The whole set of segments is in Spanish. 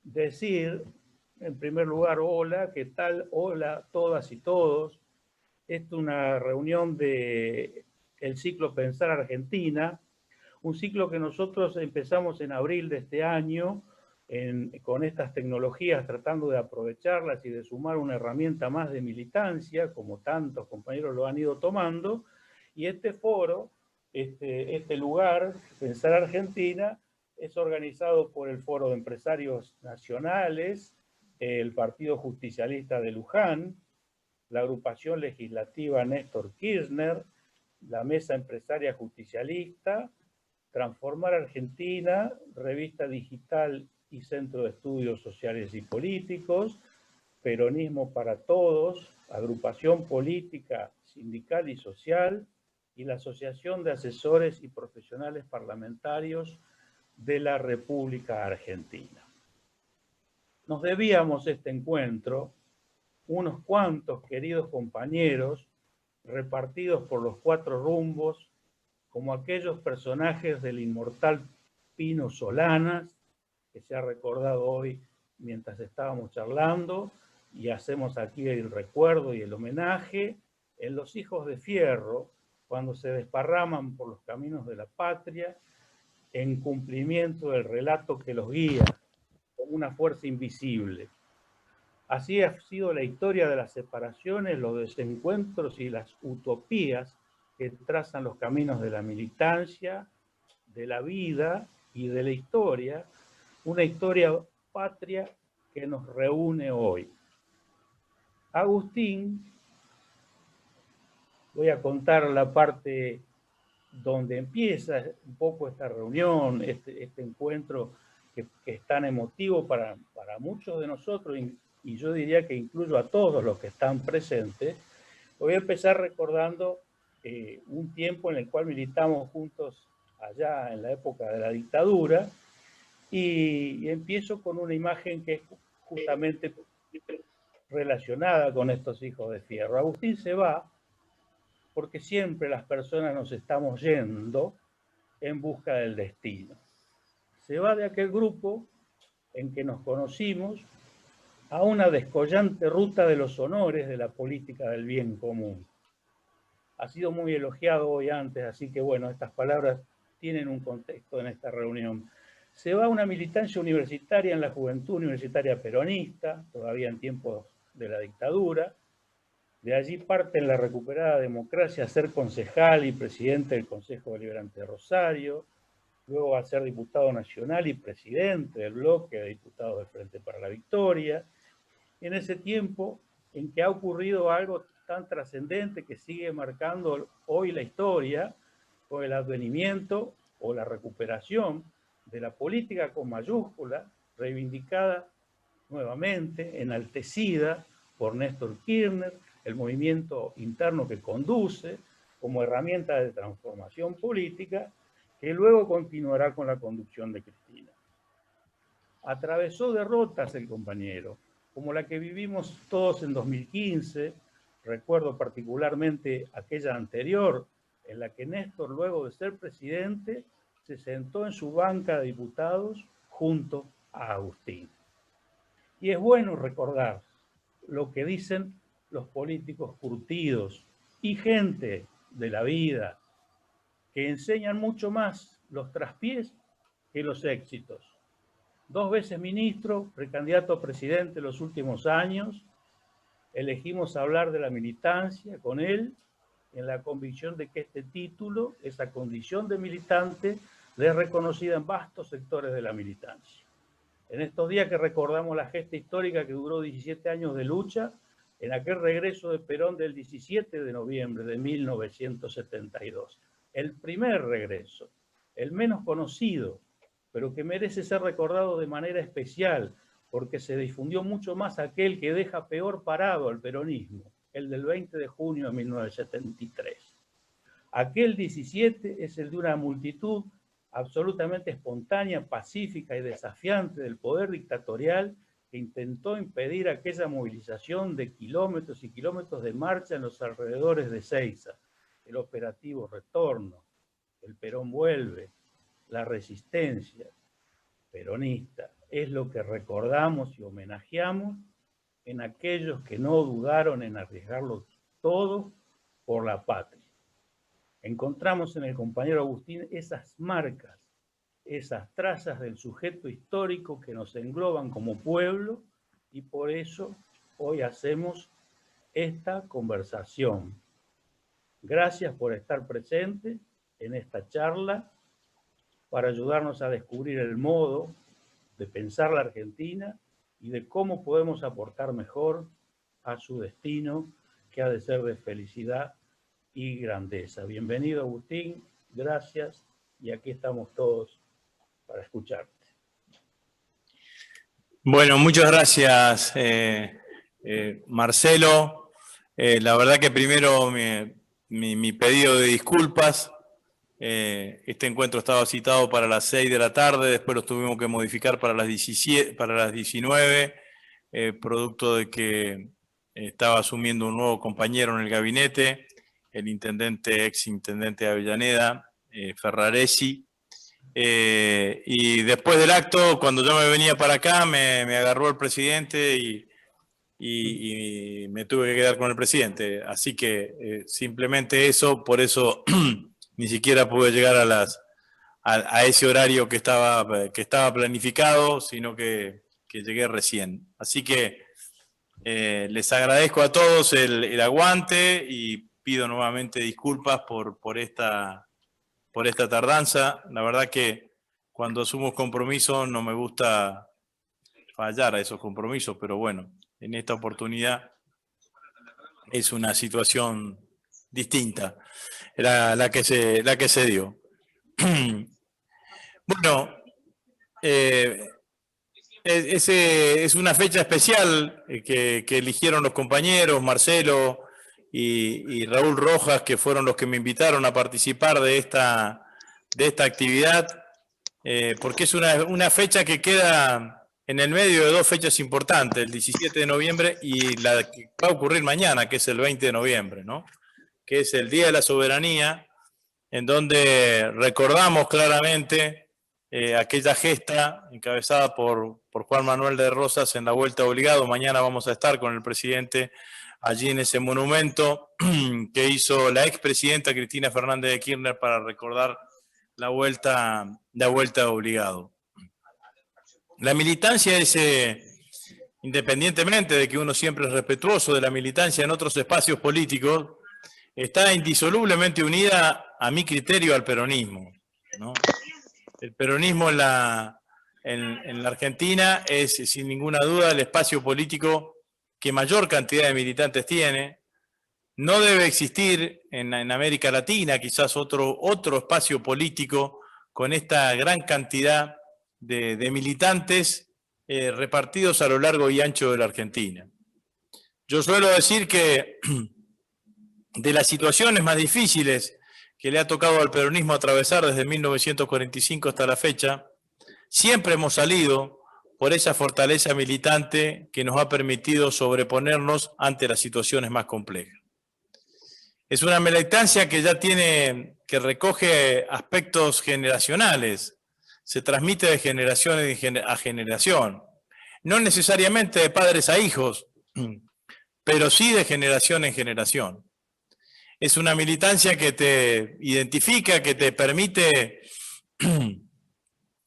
decir, en primer lugar, hola, ¿qué tal? Hola, todas y todos. Esta es una reunión de el ciclo Pensar Argentina, un ciclo que nosotros empezamos en abril de este año con estas tecnologías, tratando de aprovecharlas y de sumar una herramienta más de militancia, como tantos compañeros lo han ido tomando. Y este foro, este lugar, Pensar Argentina, es organizado por el Foro de Empresarios Nacionales, el Partido Justicialista de Luján, la Agrupación Legislativa Néstor Kirchner, la Mesa Empresaria Justicialista, Transformar Argentina, Revista Digital y Centro de Estudios Sociales y Políticos, Peronismo para Todos, Agrupación Política, Sindical y Social, y la Asociación de Asesores y Profesionales Parlamentarios de la República Argentina. Nos debíamos este encuentro unos cuantos queridos compañeros repartidos por los cuatro rumbos, como aquellos personajes del inmortal Pino Solanas, que se ha recordado hoy mientras estábamos charlando, y hacemos aquí el recuerdo y el homenaje, en Los Hijos de Fierro, cuando se desparraman por los caminos de la patria, en cumplimiento del relato que los guía, como una fuerza invisible. Así ha sido la historia de las separaciones, los desencuentros y las utopías que trazan los caminos de la militancia, de la vida y de la historia, una historia patria que nos reúne hoy. Agustín, voy a contar la parte donde empieza un poco esta reunión, este encuentro que es tan emotivo para muchos de nosotros, y yo diría que incluyo a todos los que están presentes. Voy a empezar recordando un tiempo en el cual militamos juntos allá en la época de la dictadura, y empiezo con una imagen que es justamente relacionada con estos hijos de fierro. Agustín se va porque siempre las personas nos estamos yendo en busca del destino. Se va de aquel grupo en que nos conocimos a una descollante ruta de los honores de la política del bien común. Ha sido muy elogiado hoy antes, así que bueno, estas palabras tienen un contexto en esta reunión. Se va a una militancia universitaria en la Juventud Universitaria Peronista, todavía en tiempos de la dictadura. De allí parte en la recuperada democracia a ser concejal y presidente del Consejo Deliberante de Rosario, luego a ser diputado nacional y presidente del bloque de diputados del Frente para la Victoria. En ese tiempo en que ha ocurrido algo tan trascendente que sigue marcando hoy la historia, con el advenimiento o la recuperación de la política con mayúscula, reivindicada nuevamente, enaltecida por Néstor Kirchner, el movimiento interno que conduce como herramienta de transformación política, que luego continuará con la conducción de Cristina. Atravesó derrotas el compañero, como la que vivimos todos en 2015, recuerdo particularmente aquella anterior, en la que Néstor, luego de ser presidente, se sentó en su banca de diputados junto a Agustín. Y es bueno recordar lo que dicen los políticos curtidos y gente de la vida, que enseñan mucho más los traspiés que los éxitos. 2 veces ministro, precandidato a presidente los últimos años, elegimos hablar de la militancia con él, en la convicción de que este título, esa condición de militante, le es reconocida en vastos sectores de la militancia. En estos días que recordamos la gesta histórica que duró 17 años de lucha, en aquel regreso de Perón del 17 de noviembre de 1972. El primer regreso, el menos conocido, pero que merece ser recordado de manera especial, porque se difundió mucho más aquel que deja peor parado al peronismo, el del 20 de junio de 1973. Aquel 17 es el de una multitud absolutamente espontánea, pacífica y desafiante del poder dictatorial que intentó impedir aquella movilización de kilómetros y kilómetros de marcha en los alrededores de Seiza, el operativo Retorno, el Perón vuelve, la resistencia peronista, es lo que recordamos y homenajeamos en aquellos que no dudaron en arriesgarlo todo por la patria. Encontramos en el compañero Agustín esas marcas, esas trazas del sujeto histórico que nos engloban como pueblo, y por eso hoy hacemos esta conversación. Gracias por estar presente en esta charla para ayudarnos a descubrir el modo de pensar la Argentina y de cómo podemos aportar mejor a su destino, que ha de ser de felicidad y grandeza. Bienvenido, Agustín, gracias, y aquí estamos todos para escucharte. Bueno, muchas gracias, Marcelo. La verdad que primero mi pedido de disculpas. Este encuentro estaba citado para las 6 de la tarde, después lo tuvimos que modificar para las 19, producto de que estaba asumiendo un nuevo compañero en el gabinete, el ex intendente de Avellaneda, Ferraresi. Y después del acto, cuando yo me venía para acá, me agarró el presidente y me tuve que quedar con el presidente. Así que simplemente eso, por eso ni siquiera pude llegar a ese horario que estaba planificado, sino que llegué recién. Así que les agradezco a todos el aguante y pido nuevamente disculpas por esta tardanza. La verdad que cuando asumo compromisos no me gusta fallar a esos compromisos, pero bueno, en esta oportunidad es una situación distinta, la que se dio. Bueno, es una fecha especial que eligieron los compañeros, Marcelo y Raúl Rojas, que fueron los que me invitaron a participar de esta actividad, porque es una fecha que queda en el medio de dos fechas importantes, el 17 de noviembre y la que va a ocurrir mañana, que es el 20 de noviembre, ¿no? Que es el Día de la Soberanía, en donde recordamos claramente aquella gesta encabezada por Juan Manuel de Rosas en la Vuelta Obligado. Mañana vamos a estar con el presidente allí en ese monumento que hizo la expresidenta Cristina Fernández de Kirchner para recordar la vuelta Obligado. La militancia es, independientemente de que uno siempre es respetuoso de la militancia en otros espacios políticos, está indisolublemente unida, a mi criterio, al peronismo, ¿no? El peronismo en la Argentina es, sin ninguna duda, el espacio político que mayor cantidad de militantes tiene. No debe existir en América Latina quizás otro espacio político con esta gran cantidad de militantes repartidos a lo largo y ancho de la Argentina. Yo suelo decir que de las situaciones más difíciles que le ha tocado al peronismo atravesar desde 1945 hasta la fecha, siempre hemos salido por esa fortaleza militante que nos ha permitido sobreponernos ante las situaciones más complejas. Es una militancia que ya que recoge aspectos generacionales, se transmite de generación a generación, no necesariamente de padres a hijos, pero sí de generación en generación. Es una militancia que te identifica, que te permite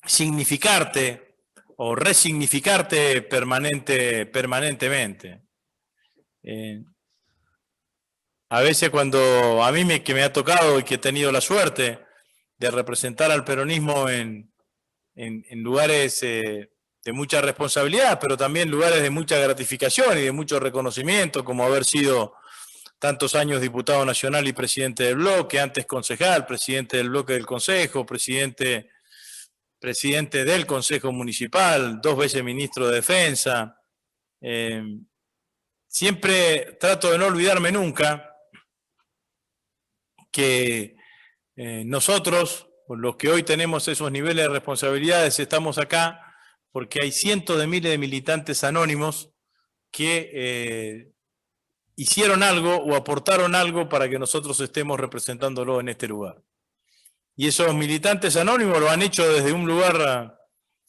significarte o resignificarte permanentemente. A veces cuando a mí que me ha tocado y que he tenido la suerte de representar al peronismo en lugares de mucha responsabilidad, pero también lugares de mucha gratificación y de mucho reconocimiento, como haber sido tantos años diputado nacional y presidente del bloque, antes concejal, presidente del bloque del Consejo, presidente del Consejo Municipal, 2 veces ministro de Defensa. Siempre trato de no olvidarme nunca que nosotros, los que hoy tenemos esos niveles de responsabilidades, estamos acá porque hay cientos de miles de militantes anónimos que hicieron algo o aportaron algo para que nosotros estemos representándolo en este lugar. Y esos militantes anónimos lo han hecho desde un lugar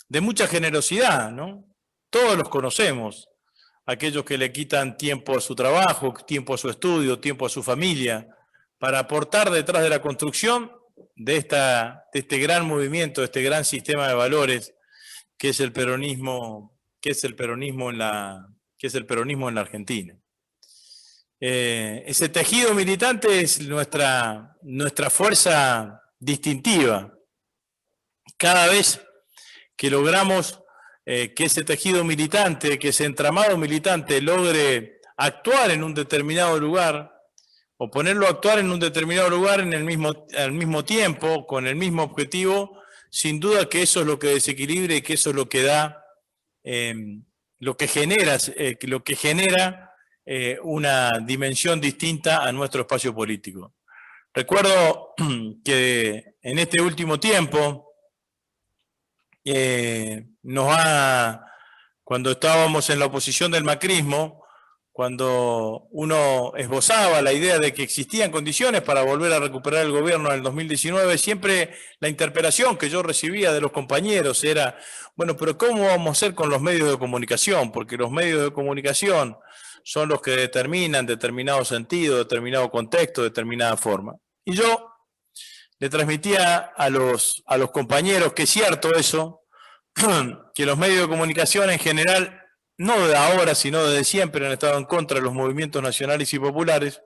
de mucha generosidad, ¿no? Todos los conocemos, aquellos que le quitan tiempo a su trabajo, tiempo a su estudio, tiempo a su familia, para aportar detrás de la construcción de este gran movimiento, de este gran sistema de valores que es el peronismo, en la Argentina. Ese tejido militante es nuestra fuerza distintiva. Cada vez que logramos que ese tejido militante, que ese entramado militante logre actuar en un determinado lugar, o ponerlo a actuar en un determinado lugar al mismo tiempo, con el mismo objetivo, sin duda que eso es lo que desequilibra y que eso es lo que da, lo que genera una dimensión distinta a nuestro espacio político. Recuerdo que en este último tiempo, cuando estábamos en la oposición del macrismo, cuando uno esbozaba la idea de que existían condiciones para volver a recuperar el gobierno en el 2019, siempre la interpelación que yo recibía de los compañeros era, bueno, pero ¿cómo vamos a hacer con los medios de comunicación? Porque los medios de comunicación son los que determinan determinado sentido, determinado contexto, determinada forma. Y yo le transmitía a los compañeros que es cierto eso, que los medios de comunicación en general, no de ahora, sino desde siempre han estado en contra de los movimientos nacionales y populares,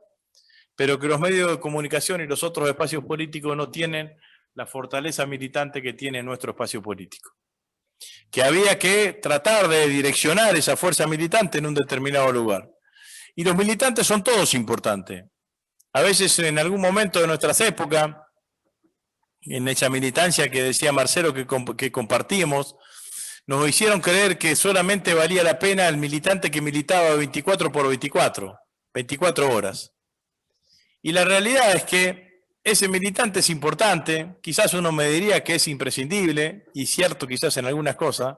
pero que los medios de comunicación y los otros espacios políticos no tienen la fortaleza militante que tiene nuestro espacio político. Que había que tratar de direccionar esa fuerza militante en un determinado lugar. Y los militantes son todos importantes. A veces en algún momento de nuestras épocas, en esa militancia que decía Marcelo que compartimos, nos hicieron creer que solamente valía la pena el militante que militaba 24 por 24 horas. Y la realidad es que ese militante es importante, quizás uno me diría que es imprescindible, y cierto quizás en algunas cosas,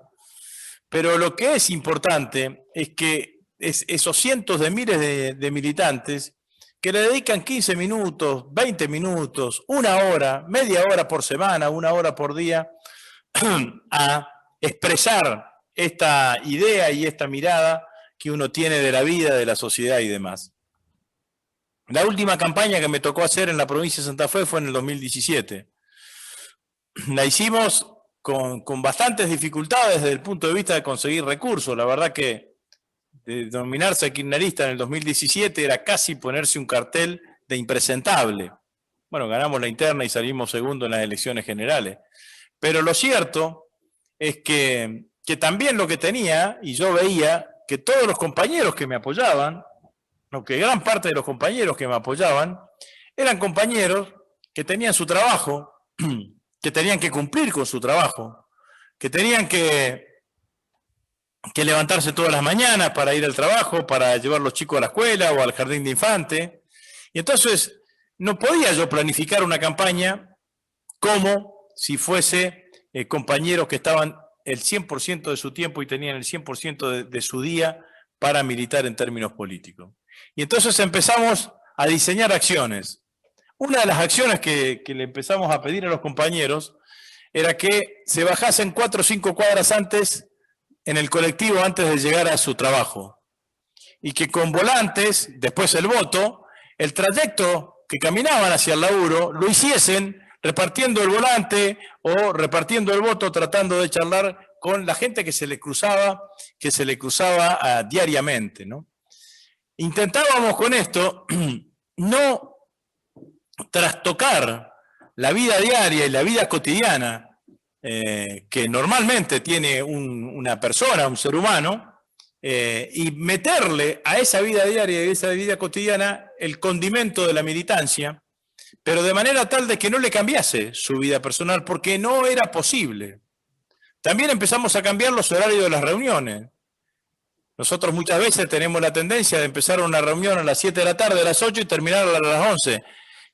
pero lo que es importante es que esos cientos de miles de militantes que le dedican 15 minutos, 20 minutos, una hora, media hora por semana, una hora por día, a expresar esta idea y esta mirada que uno tiene de la vida, de la sociedad y demás. La última campaña que me tocó hacer en la provincia de Santa Fe fue en el 2017. La hicimos con bastantes dificultades desde el punto de vista de conseguir recursos. La verdad que de denominarse kirchnerista en el 2017 era casi ponerse un cartel de impresentable. Bueno, ganamos la interna y salimos segundo en las elecciones generales. Pero lo cierto es que también lo que tenía, y yo veía que todos los compañeros que me apoyaban, o que gran parte de los compañeros que me apoyaban, eran compañeros que tenían su trabajo, que tenían que cumplir con su trabajo, que tenían que levantarse todas las mañanas para ir al trabajo, para llevar a los chicos a la escuela o al jardín de infantes. Y entonces no podía yo planificar una campaña como si fuese compañeros que estaban el 100% de su tiempo y tenían el 100% de su día para militar en términos políticos. Y entonces empezamos a diseñar acciones. Una de las acciones que le empezamos a pedir a los compañeros era que se bajasen 4 o 5 cuadras antes en el colectivo antes de llegar a su trabajo. Y que con volantes, después el voto, el trayecto que caminaban hacia el laburo lo hiciesen repartiendo el volante o repartiendo el voto, tratando de charlar con la gente que se le cruzaba diariamente, ¿no? Intentábamos con esto no trastocar la vida diaria y la vida cotidiana que normalmente tiene una persona, un ser humano, y meterle a esa vida diaria y a esa vida cotidiana el condimento de la militancia, pero de manera tal de que no le cambiase su vida personal, porque no era posible. También empezamos a cambiar los horarios de las reuniones. Nosotros muchas veces tenemos la tendencia de empezar una reunión a las 7 de la tarde, a las 8 y terminarla a las 11.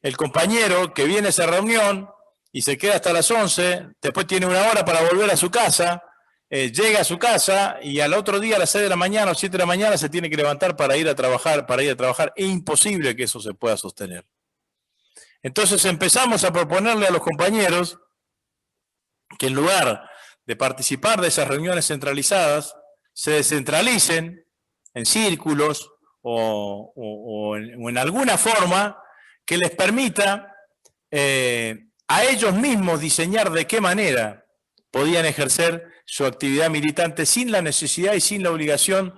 El compañero que viene a esa reunión y se queda hasta las 11, después tiene una hora para volver a su casa, llega a su casa y al otro día a las 6 de la mañana o 7 de la mañana se tiene que levantar para ir a trabajar. Es imposible que eso se pueda sostener. Entonces empezamos a proponerle a los compañeros que en lugar de participar de esas reuniones centralizadas, se descentralicen en círculos o en alguna forma que les permita a ellos mismos diseñar de qué manera podían ejercer su actividad militante sin la necesidad y sin la obligación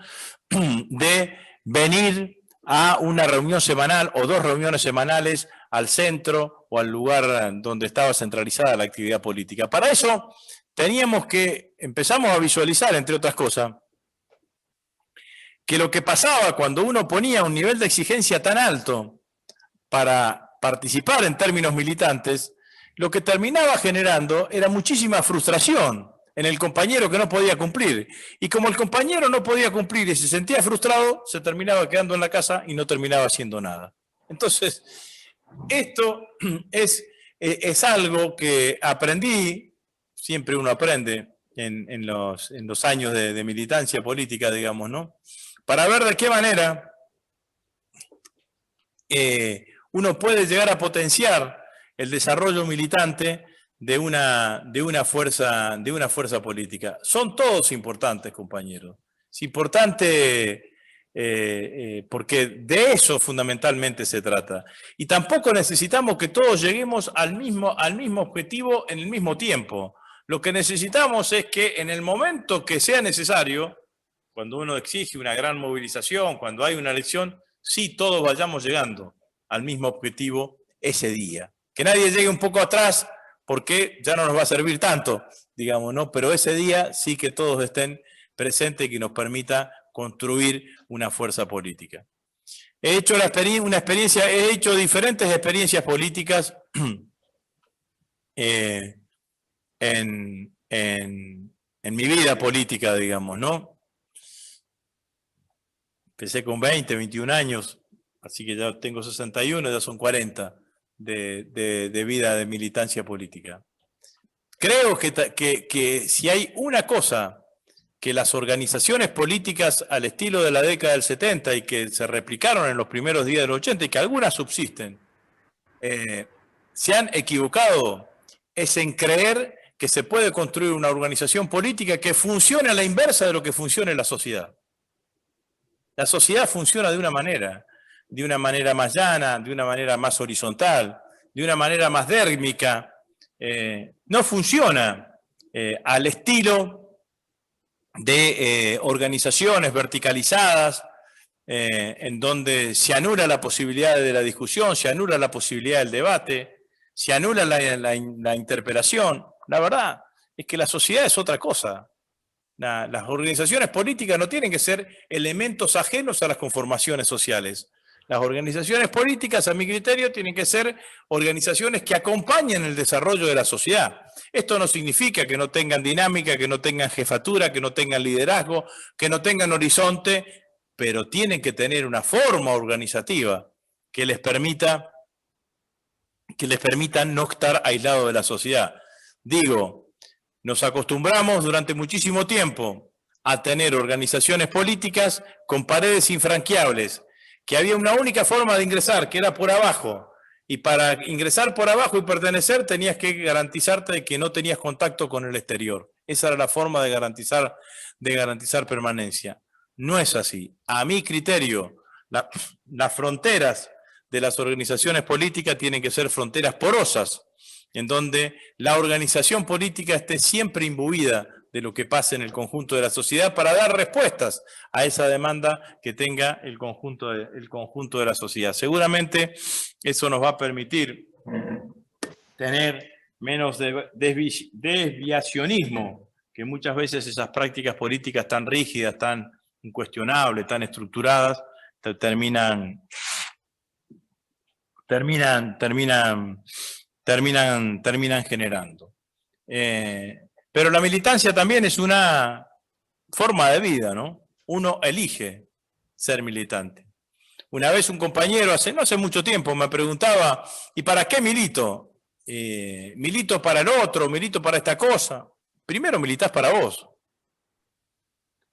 de venir a una reunión semanal o 2 reuniones semanales al centro o al lugar donde estaba centralizada la actividad política. Para eso empezamos a visualizar, entre otras cosas, que lo que pasaba cuando uno ponía un nivel de exigencia tan alto para participar en términos militantes, lo que terminaba generando era muchísima frustración en el compañero que no podía cumplir. Y como el compañero no podía cumplir y se sentía frustrado, se terminaba quedando en la casa y no terminaba haciendo nada. Entonces, esto es algo que aprendí, siempre uno aprende en los años de militancia política, digamos, ¿no? Para ver de qué manera uno puede llegar a potenciar el desarrollo militante de una fuerza política. Son todos importantes, compañeros. Es importante porque de eso fundamentalmente se trata. Y tampoco necesitamos que todos lleguemos al mismo objetivo en el mismo tiempo. Lo que necesitamos es que en el momento que sea necesario, cuando uno exige una gran movilización, cuando hay una elección, sí todos vayamos llegando al mismo objetivo ese día. Que nadie llegue un poco atrás porque ya no nos va a servir tanto, digamos, ¿no? Pero ese día sí que todos estén presentes y que nos permita construir una fuerza política. He hecho diferentes experiencias políticas en mi vida política, digamos, ¿no? Empecé con 20, 21 años, así que ya tengo 61, ya son 40 de vida de militancia política. Creo que si hay una cosa que las organizaciones políticas al estilo de la década del 70 y que se replicaron en los primeros días del 80 y que algunas subsisten, se han equivocado, es en creer que se puede construir una organización política que funcione a la inversa de lo que funciona en la sociedad. La sociedad funciona de una manera más llana, de una manera más horizontal, de una manera más dérmica. No funciona al estilo de organizaciones verticalizadas en donde se anula la posibilidad de la discusión, se anula la posibilidad del debate, se anula la interpelación. La verdad es que la sociedad es otra cosa. Las organizaciones políticas no tienen que ser elementos ajenos a las conformaciones sociales. Las organizaciones políticas, a mi criterio, tienen que ser organizaciones que acompañen el desarrollo de la sociedad. Esto no significa que no tengan dinámica, que no tengan jefatura, que no tengan liderazgo, que no tengan horizonte, pero tienen que tener una forma organizativa que les permita no estar aislados de la sociedad. Digo, nos acostumbramos durante muchísimo tiempo a tener organizaciones políticas con paredes infranqueables, que había una única forma de ingresar, que era por abajo. Y para ingresar por abajo y pertenecer tenías que garantizarte de que no tenías contacto con el exterior. Esa era la forma de garantizar permanencia. No es así. A mi criterio, las fronteras de las organizaciones políticas tienen que ser fronteras porosas, en donde la organización política esté siempre imbuida de lo que pasa en el conjunto de la sociedad para dar respuestas a esa demanda que tenga el conjunto de la sociedad. Seguramente eso nos va a permitir tener menos desviacionismo, que muchas veces esas prácticas políticas tan rígidas, tan incuestionables, tan estructuradas, terminan generando. Pero la militancia también es una forma de vida, ¿no? Uno elige ser militante. Una vez un compañero, no hace mucho tiempo, me preguntaba, ¿y para qué milito? ¿Milito para el otro? ¿Milito para esta cosa? Primero militás para vos.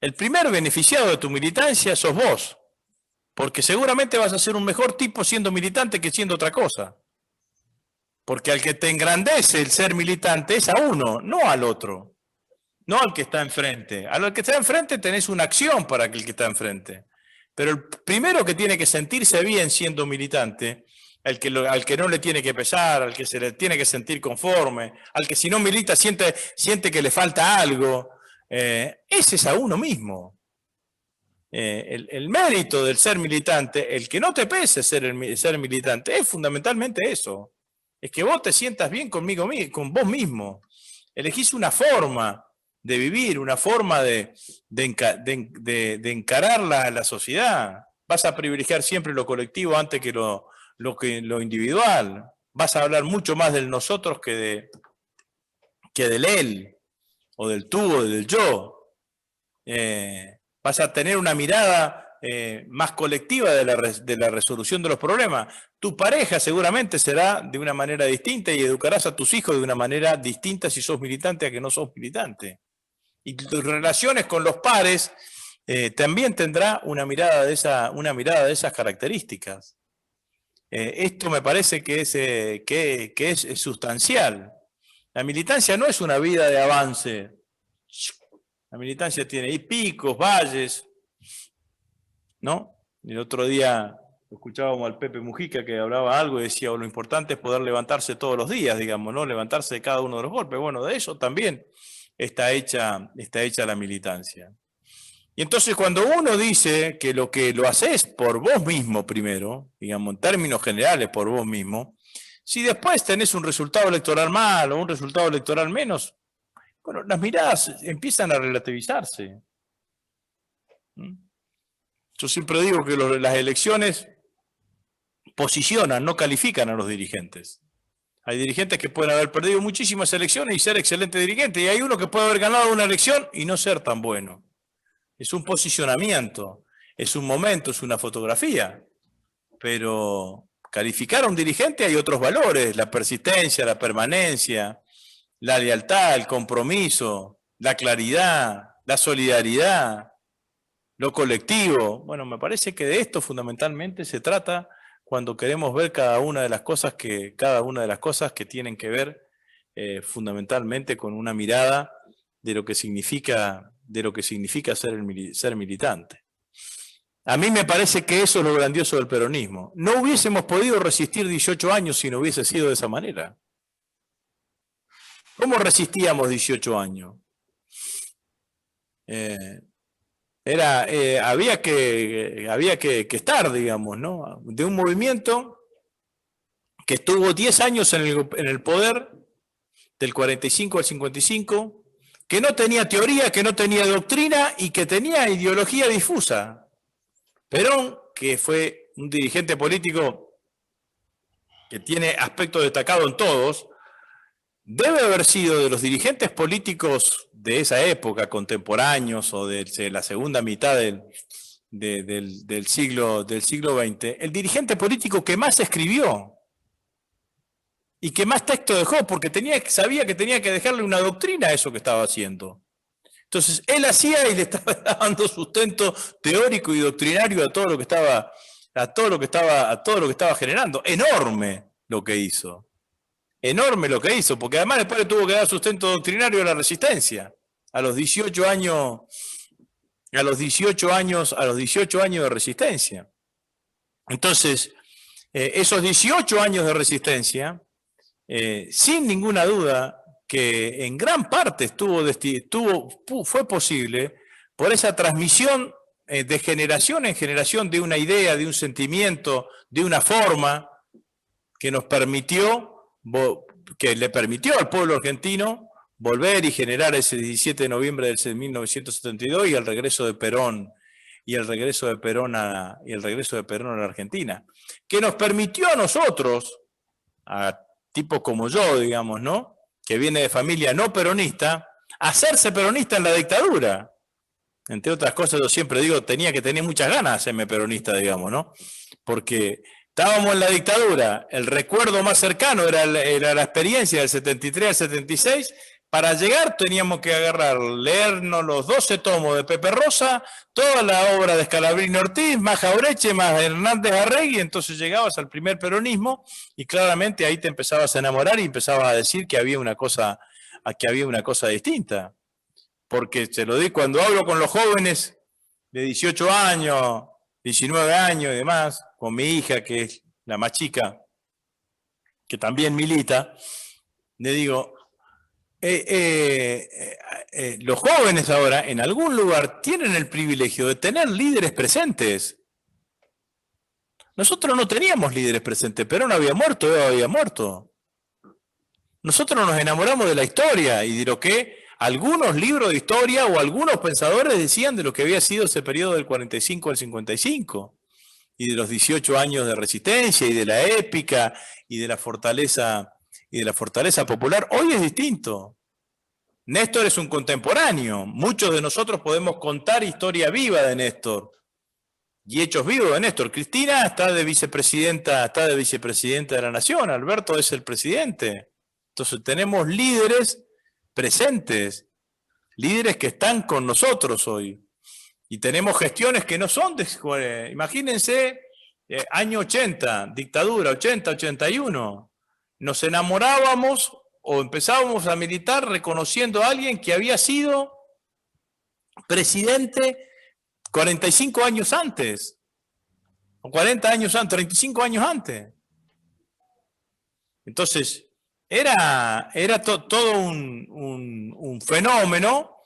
El primer beneficiado de tu militancia sos vos, porque seguramente vas a ser un mejor tipo siendo militante que siendo otra cosa. Porque al que te engrandece el ser militante es a uno, no al otro. no al que está enfrente. Al que está enfrente tenés una acción para el que está enfrente. Pero el primero que tiene que sentirse bien siendo militante, al que no le tiene que pesar, al que se le tiene que sentir conforme, al que si no milita siente que le falta algo, ese es a uno mismo. El mérito del ser militante, el que no te pese ser militante, es fundamentalmente eso. Es que vos te sientas bien con vos mismo. Elegís una forma de vivir, una forma de encarar la sociedad. Vas a privilegiar siempre lo colectivo antes que lo individual. Vas a hablar mucho más del nosotros que del él, o del tú, o del yo. Vas a tener una mirada más colectiva de la resolución de los problemas. Tu pareja seguramente será de una manera distinta y educarás a tus hijos de una manera distinta si sos militante a que no sos militante. Y tus relaciones con los pares también tendrá una mirada de esas características. Esto me parece que es sustancial. La militancia no es una vida de avance. La militancia tiene picos, valles, ¿no? El otro día escuchábamos al Pepe Mujica que hablaba algo y decía, lo importante es poder levantarse todos los días, digamos, ¿no? Levantarse de cada uno de los golpes. Bueno, de eso también está hecha la militancia. Y entonces cuando uno dice que lo haces por vos mismo primero, digamos, en términos generales por vos mismo, si después tenés un resultado electoral mal o un resultado electoral menos, bueno, las miradas empiezan a relativizarse. Yo siempre digo que las elecciones posicionan, no califican a los dirigentes. Hay dirigentes que pueden haber perdido muchísimas elecciones y ser excelentes dirigentes, y hay uno que puede haber ganado una elección y no ser tan bueno. Es un posicionamiento, es un momento, es una fotografía, pero calificar a un dirigente hay otros valores, la persistencia, la permanencia, la lealtad, el compromiso, la claridad, la solidaridad, lo colectivo. Bueno, me parece que de esto fundamentalmente se trata cuando queremos ver cada una de las cosas que tienen que ver fundamentalmente con una mirada de lo que significa ser militante. A mí me parece que eso es lo grandioso del peronismo. No hubiésemos podido resistir 18 años si no hubiese sido de esa manera. ¿Cómo resistíamos 18 años? Había que estar, digamos, ¿no? De un movimiento que estuvo 10 años en el poder, del 45 al 55, que no tenía teoría, que no tenía doctrina y que tenía ideología difusa. Perón, que fue un dirigente político que tiene aspectos destacados en todos, debe haber sido de los dirigentes políticos de esa época, contemporáneos o de la segunda mitad del siglo XX, el dirigente político que más escribió y que más texto dejó, porque sabía que tenía que dejarle una doctrina a eso que estaba haciendo. Entonces, él hacía y le estaba dando sustento teórico y doctrinario a todo lo que estaba generando. Enorme lo que hizo. Enorme lo que hizo, porque además después le tuvo que dar sustento doctrinario a la resistencia. A los 18 años de resistencia. Entonces, esos 18 años de resistencia, sin ninguna duda, que en gran parte fue posible por esa transmisión de generación en generación de una idea, de un sentimiento, de una forma que le permitió al pueblo argentino volver y generar ese 17 de noviembre de 1972 y el regreso de Perón a la Argentina, que nos permitió a nosotros, a tipos como yo, digamos, ¿no?, que viene de familia no peronista, hacerse peronista en la dictadura. Entre otras cosas, yo siempre digo, tenía que tener muchas ganas de hacerme peronista, digamos, ¿no? Porque estábamos en la dictadura, el recuerdo más cercano era la experiencia del 73 al 76. Para llegar teníamos que leernos los 12 tomos de Pepe Rosa, toda la obra de Scalabrini Ortiz, más Jaureche, más Hernández Arregui, entonces llegabas al primer peronismo y claramente ahí te empezabas a enamorar y empezabas a decir que había una cosa distinta. porque se lo digo cuando hablo con los jóvenes de 18 años, 19 años y demás, con mi hija, que es la más chica, que también milita, le digo, los jóvenes ahora en algún lugar tienen el privilegio de tener líderes presentes. Nosotros no teníamos líderes presentes, Perón había muerto, Eva había muerto. Nosotros nos enamoramos de la historia y de lo que algunos libros de historia o algunos pensadores decían de lo que había sido ese periodo del 45 al 55 y de los 18 años de resistencia y de la épica y de la fortaleza popular. Hoy es distinto. Néstor es un contemporáneo. Muchos de nosotros podemos contar historia viva de Néstor y hechos vivos de Néstor. Cristina está de vicepresidenta de la Nación. Alberto es el presidente. Entonces tenemos líderes presentes, líderes que están con nosotros hoy. Y tenemos gestiones que no son de... imagínense, año 80, dictadura, 80, 81. Nos enamorábamos o empezábamos a militar reconociendo a alguien que había sido presidente 45 años antes, o 40 años antes, 35 años antes. Entonces, era todo un fenómeno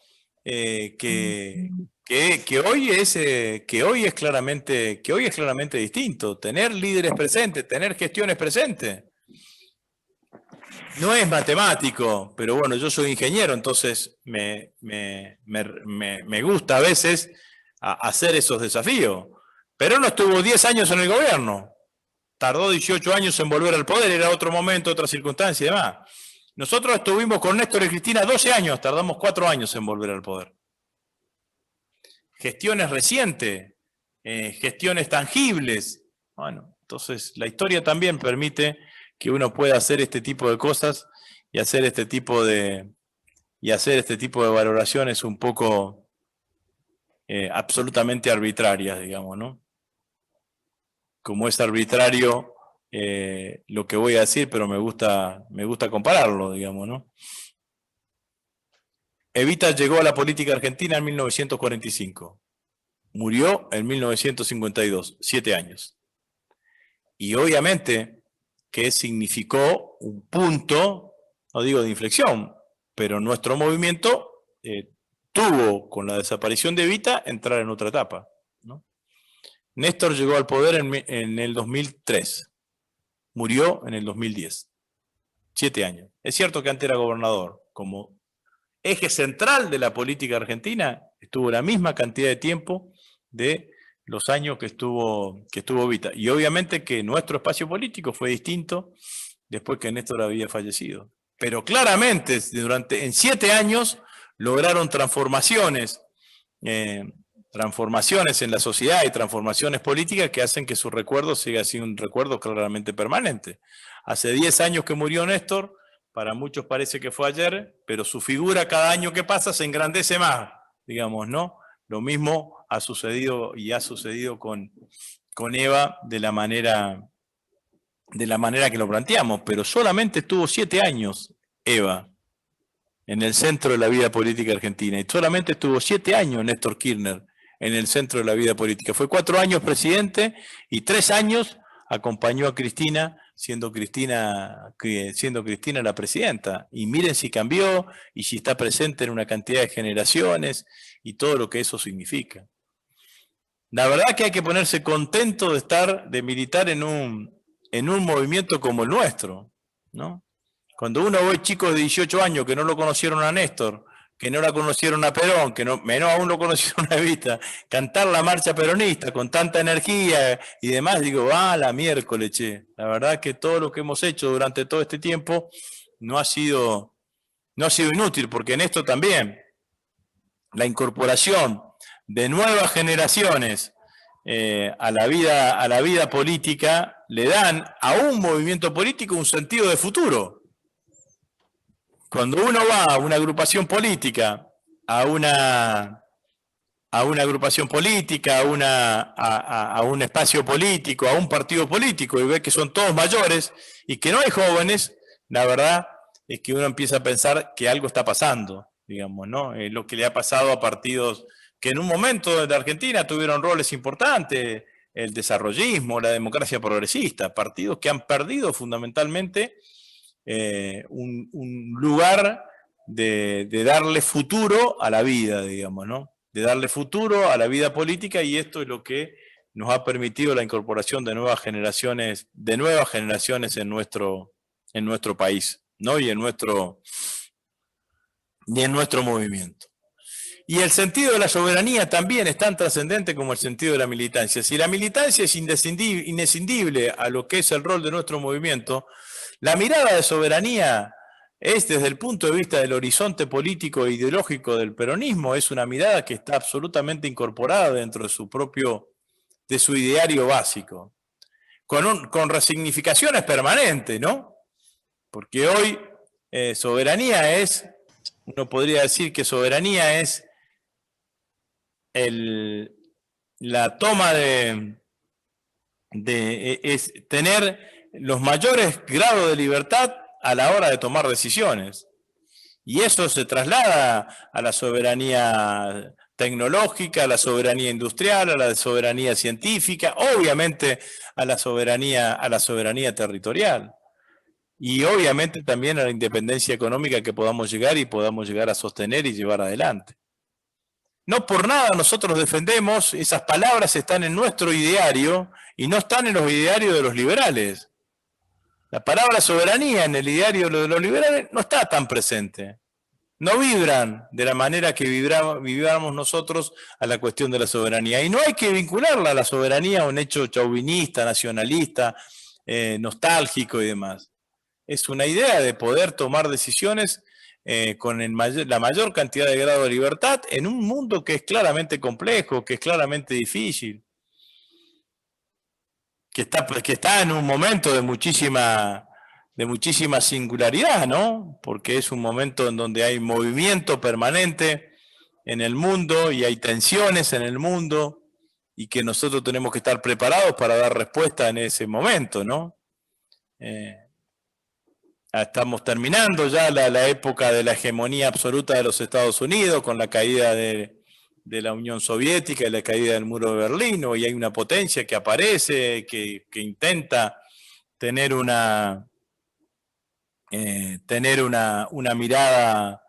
que hoy es claramente distinto. Tener líderes presentes, tener gestiones presentes. No es matemático, pero bueno, yo soy ingeniero, entonces me gusta a veces hacer esos desafíos. Perón no estuvo 10 años en el gobierno. Tardó 18 años en volver al poder, era otro momento, otra circunstancia y demás. Nosotros estuvimos con Néstor y Cristina 12 años, tardamos 4 años en volver al poder. Gestiones recientes, gestiones tangibles. Bueno, entonces la historia también permite que uno pueda hacer este tipo de cosas y hacer este tipo de valoraciones un poco absolutamente arbitrarias, digamos, ¿no? Como es arbitrario lo que voy a decir, pero me gusta compararlo, digamos, ¿no? Evita llegó a la política argentina en 1945. Murió en 1952, 7 años. Y obviamente que significó un punto, no digo de inflexión, pero nuestro movimiento tuvo, con la desaparición de Evita, entrar en otra etapa, ¿no? Néstor llegó al poder en el 2003, murió en el 2010, 7 años. Es cierto que antes era gobernador, como eje central de la política argentina, estuvo la misma cantidad de tiempo de los años que estuvo Evita. Y obviamente que nuestro espacio político fue distinto después que Néstor había fallecido. Pero claramente, en 7 años, lograron transformaciones en la sociedad y transformaciones políticas que hacen que su recuerdo siga siendo un recuerdo claramente permanente. Hace 10 años que murió Néstor, para muchos parece que fue ayer, pero su figura cada año que pasa se engrandece más, digamos, ¿no? Lo mismo ha sucedido con Eva de la manera que lo planteamos, pero solamente estuvo 7 años Eva en el centro de la vida política argentina, y solamente estuvo 7 años Néstor Kirchner en el centro de la vida política. Fue 4 años presidente y 3 años acompañó a Cristina, siendo Cristina la presidenta. Y miren si cambió y si está presente en una cantidad de generaciones y todo lo que eso significa. La verdad que hay que ponerse contento de militar en un movimiento como el nuestro, ¿no? Cuando uno ve chicos de 18 años que no lo conocieron a Néstor, que no la conocieron a Perón, que menos aún lo conocieron a Evita, cantar la marcha peronista con tanta energía y demás, digo, la miércoles, che. La verdad que todo lo que hemos hecho durante todo este tiempo no ha sido inútil, porque en esto también la incorporación de nuevas generaciones a la vida política le dan a un movimiento político un sentido de futuro. Cuando uno va a una agrupación política, a un espacio político, a un partido político, y ve que son todos mayores y que no hay jóvenes, la verdad es que uno empieza a pensar que algo está pasando. digamos, ¿no? Lo que le ha pasado a partidos que en un momento de Argentina tuvieron roles importantes, el desarrollismo, la democracia progresista, partidos que han perdido fundamentalmente un lugar de darle futuro a la vida, digamos, ¿no? De darle futuro a la vida política, y esto es lo que nos ha permitido la incorporación de nuevas generaciones en nuestro país, ¿no? Y en nuestro movimiento. Y el sentido de la soberanía también es tan trascendente como el sentido de la militancia. Si la militancia es inescindible a lo que es el rol de nuestro movimiento, la mirada de soberanía es, desde el punto de vista del horizonte político e ideológico del peronismo, es una mirada que está absolutamente incorporada dentro de su ideario básico, con resignificaciones permanentes, ¿no? Porque hoy soberanía es, uno podría decir que soberanía es la toma es tener los mayores grados de libertad a la hora de tomar decisiones. Y eso se traslada a la soberanía tecnológica, a la soberanía industrial, a la soberanía científica, obviamente a la soberanía territorial. Y obviamente también a la independencia económica que podamos llegar a sostener y llevar adelante. No por nada nosotros defendemos, esas palabras están en nuestro ideario y no están en los idearios de los liberales. La palabra soberanía en el ideario de los liberales no está tan presente. No vibran de la manera que vibramos nosotros a la cuestión de la soberanía. Y no hay que vincularla a la soberanía a un hecho chauvinista, nacionalista, nostálgico y demás. Es una idea de poder tomar decisiones con la mayor cantidad de grado de libertad en un mundo que es claramente complejo, que es claramente difícil, que está en un momento de muchísima singularidad, ¿no? Porque es un momento en donde hay movimiento permanente en el mundo y hay tensiones en el mundo, y que nosotros tenemos que estar preparados para dar respuesta en ese momento, ¿no? Estamos terminando ya la época de la hegemonía absoluta de los Estados Unidos, con la caída de la Unión Soviética y la caída del muro de Berlín, y hay una potencia que aparece, que intenta tener una mirada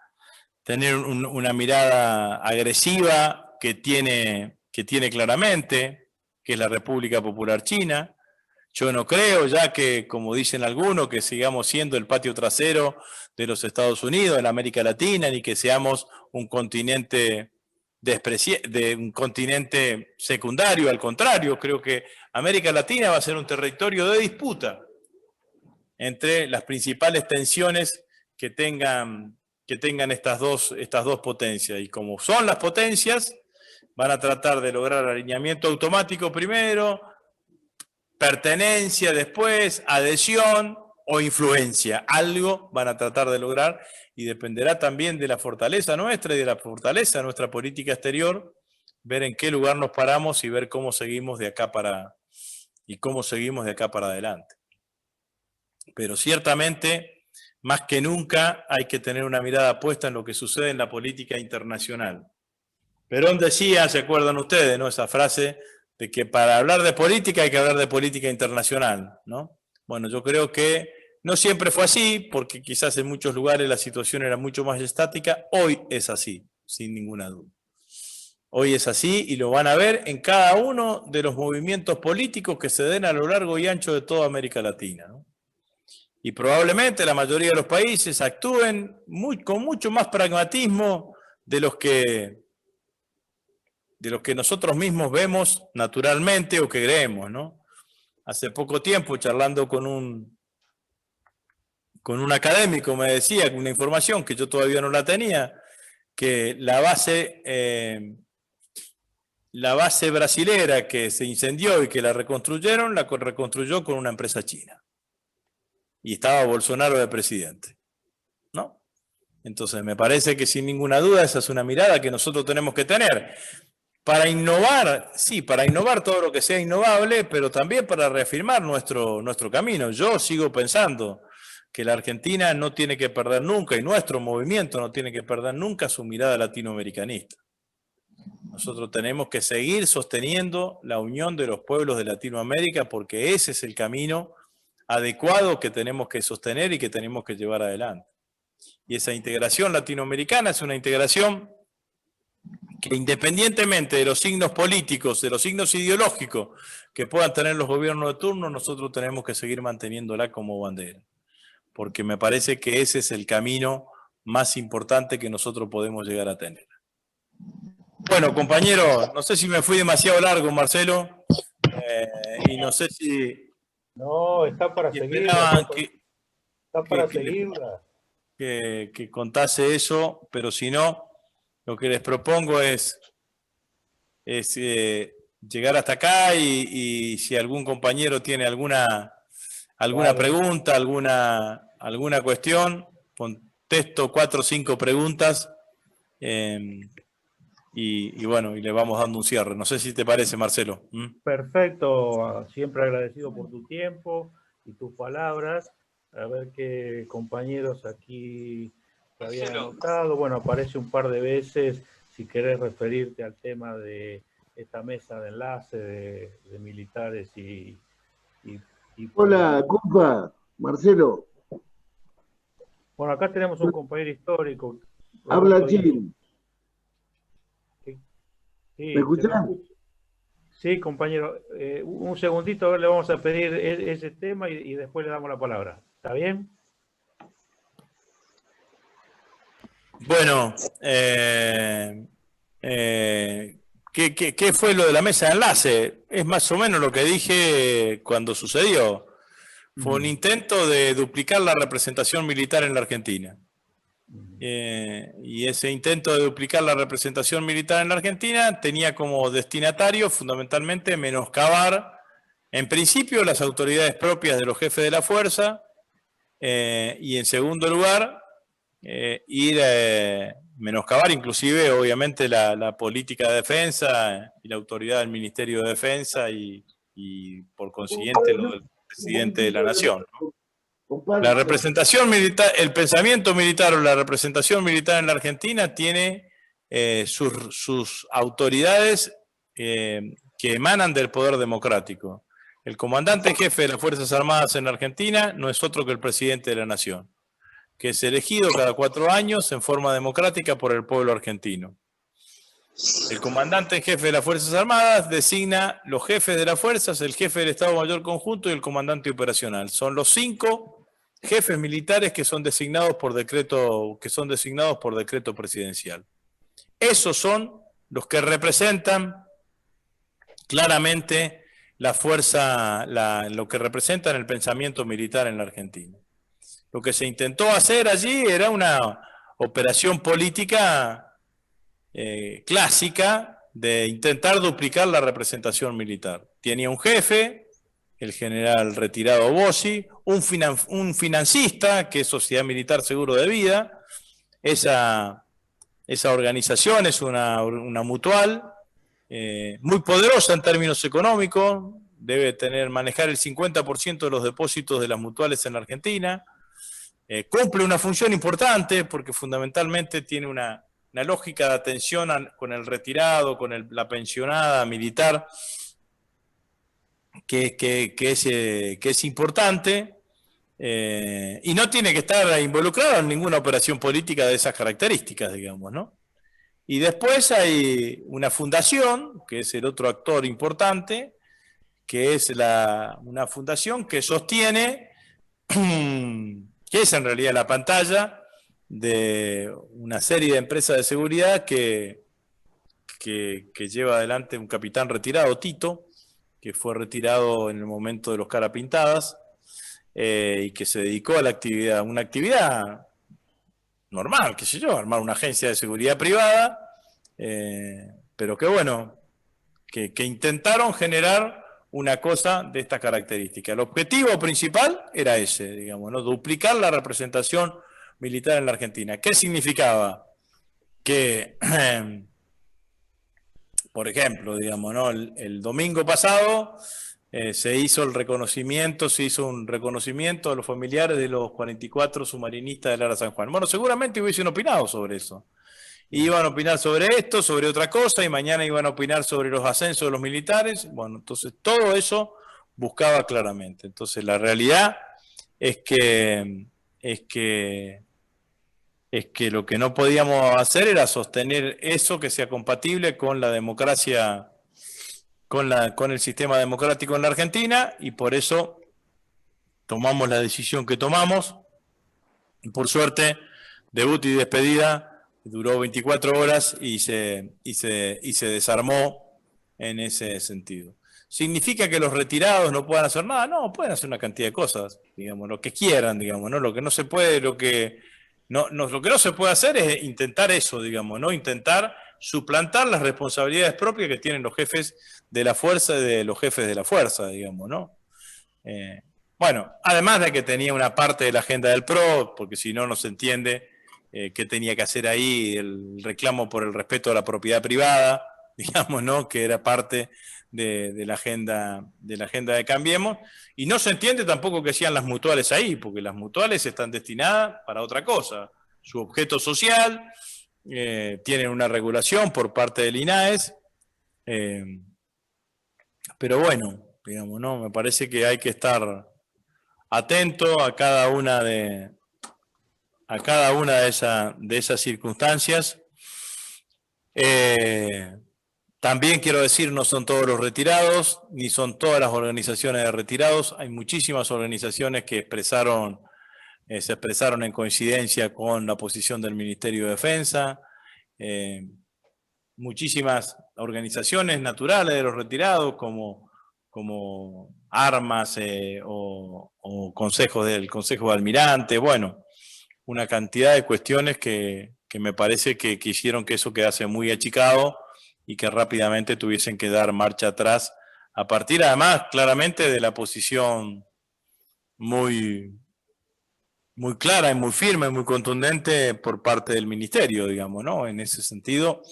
agresiva que tiene claramente, que es la República Popular China. Yo no creo ya que, como dicen algunos, que sigamos siendo el patio trasero de los Estados Unidos en América Latina, ni que seamos un continente un continente secundario. Al contrario, creo que América Latina va a ser un territorio de disputa entre las principales tensiones que tengan estas dos potencias. Y como son las potencias, van a tratar de lograr alineamiento automático primero, pertenencia después, adhesión o influencia. Algo van a tratar de lograr, y dependerá también de la fortaleza nuestra y de la fortaleza de nuestra política exterior, ver en qué lugar nos paramos y ver cómo seguimos de acá para adelante. Pero ciertamente, más que nunca, hay que tener una mirada puesta en lo que sucede en la política internacional. Perón decía, ¿se acuerdan ustedes, no? Esa frase de que para hablar de política hay que hablar de política internacional, ¿no? Bueno, yo creo que no siempre fue así, porque quizás en muchos lugares la situación era mucho más estática. Hoy es así, sin ninguna duda. Hoy es así, y lo van a ver en cada uno de los movimientos políticos que se den a lo largo y ancho de toda América Latina, ¿no? Y probablemente la mayoría de los países actúen con mucho más pragmatismo de los que nosotros mismos vemos naturalmente o que creemos, ¿no? Hace poco tiempo, charlando con un académico, me decía, con una información que yo todavía no la tenía, que la base brasilera que se incendió y que la reconstruyó con una empresa china. Y estaba Bolsonaro de presidente, ¿no? Entonces me parece que sin ninguna duda esa es una mirada que nosotros tenemos que tener. Para innovar, sí, para innovar todo lo que sea innovable, pero también para reafirmar nuestro camino. Yo sigo pensando que la Argentina no tiene que perder nunca, y nuestro movimiento no tiene que perder nunca su mirada latinoamericanista. Nosotros tenemos que seguir sosteniendo la unión de los pueblos de Latinoamérica porque ese es el camino adecuado que tenemos que sostener y que tenemos que llevar adelante. Y esa integración latinoamericana es una integración que independientemente de los signos políticos, de los signos ideológicos que puedan tener los gobiernos de turno, nosotros tenemos que seguir manteniéndola como bandera. Porque me parece que ese es el camino más importante que nosotros podemos llegar a tener. Bueno, compañero, no sé si me fui demasiado largo, Marcelo, y no sé si... No, está para seguirla. Está para seguirla. Que contase eso, pero si no, lo que les propongo es llegar hasta acá y si algún compañero tiene alguna pregunta, alguna cuestión, contesto 4 o 5 preguntas y bueno, y le vamos dando un cierre. No sé si te parece, Marcelo. Perfecto, siempre agradecido por tu tiempo y tus palabras. A ver qué compañeros aquí te habían anotado. Bueno, aparece un par de veces si querés referirte al tema de esta mesa de enlace de militares y Hola, compa, Marcelo. Bueno, acá tenemos un compañero histórico. Habla Chile. Sí, ¿Me escuchan? Sí, compañero. Un segundito, a ver, le vamos a pedir ese tema y después le damos la palabra. ¿Está bien? Bueno, ¿qué fue lo de la mesa de enlace? Es más o menos lo que dije cuando sucedió. Fue un intento de duplicar la representación militar en la Argentina. Y ese intento de duplicar la representación militar en la Argentina tenía como destinatario fundamentalmente menoscabar, en principio, las autoridades propias de los jefes de la fuerza y en segundo lugar, menoscabar inclusive, obviamente, la política de defensa y la autoridad del Ministerio de Defensa y por consiguiente lo del presidente de la Nación, ¿no? La representación militar, el pensamiento militar o la representación militar en la Argentina tiene sus autoridades que emanan del poder democrático. El comandante jefe de las Fuerzas Armadas en la Argentina no es otro que el presidente de la Nación, que es elegido cada 4 años en forma democrática por el pueblo argentino. El comandante en jefe de las Fuerzas Armadas designa los jefes de las fuerzas, el jefe del Estado Mayor Conjunto y el comandante operacional. Son los 5 jefes militares que son designados por decreto presidencial. Esos son los que representan claramente la fuerza, lo que representan el pensamiento militar en la Argentina. Lo que se intentó hacer allí era una operación política clásica de intentar duplicar la representación militar. Tenía un jefe, el general retirado Bossi, un financista, que es Sociedad Militar Seguro de Vida. Esa organización es una mutual muy poderosa en términos económicos, debe manejar el 50% de los depósitos de las mutuales en la Argentina. Cumple una función importante porque fundamentalmente tiene una lógica de atención con el retirado, con la pensionada militar, que es importante y no tiene que estar involucrado en ninguna operación política de esas características, digamos, ¿no? Y después hay una fundación, que es el otro actor importante, que es una fundación que sostiene, que es en realidad la pantalla de una serie de empresas de seguridad que lleva adelante un capitán retirado, Tito, que fue retirado en el momento de los Carapintadas y que se dedicó a una actividad normal, qué sé yo, armar una agencia de seguridad privada, pero que bueno, que intentaron generar una cosa de esta característica. El objetivo principal era ese, digamos, ¿no? Duplicar la representación militar en la Argentina. ¿Qué significaba? Que, por ejemplo, digamos, ¿no? El domingo pasado se hizo un reconocimiento a los familiares de los 44 submarinistas del Ara San Juan. Bueno, seguramente hubiesen opinado sobre eso. Iban a opinar sobre esto, sobre otra cosa, y mañana iban a opinar sobre los ascensos de los militares. Bueno, entonces todo eso buscaba claramente. Entonces la realidad es que lo que no podíamos hacer era sostener eso que sea compatible con la democracia, con el sistema democrático en la Argentina, y por eso tomamos la decisión que tomamos. Y por suerte, debut y despedida duró 24 horas y se desarmó en ese sentido. ¿Significa que los retirados no puedan hacer nada? No, pueden hacer una cantidad de cosas, digamos, lo que quieran, digamos, ¿no? Lo que no se puede, lo que no se puede hacer es intentar eso, digamos, ¿no? Intentar suplantar las responsabilidades propias que tienen los jefes de la fuerza y de los jefes de la fuerza, digamos, ¿no? Bueno, además de que tenía una parte de la agenda del PRO, porque si no, no se entiende qué tenía que hacer ahí, el reclamo por el respeto a la propiedad privada, digamos, ¿no? Que era parte de la agenda de Cambiemos, y no se entiende tampoco que hacían las mutuales ahí, porque las mutuales están destinadas para otra cosa. Su objeto social, tienen una regulación por parte del INAES, pero bueno, digamos, ¿no? Me parece que hay que estar atento a cada una de esas circunstancias. También quiero decir, no son todos los retirados, ni son todas las organizaciones de retirados. Hay muchísimas organizaciones que se expresaron en coincidencia con la posición del Ministerio de Defensa. Muchísimas organizaciones naturales de los retirados, como Armas o consejos del Consejo de Almirante. Bueno, una cantidad de cuestiones que me parece que hicieron que eso quedase muy achicado y que rápidamente tuviesen que dar marcha atrás, a partir además claramente de la posición muy clara y muy firme, muy contundente por parte del Ministerio, digamos, ¿no? En ese sentido,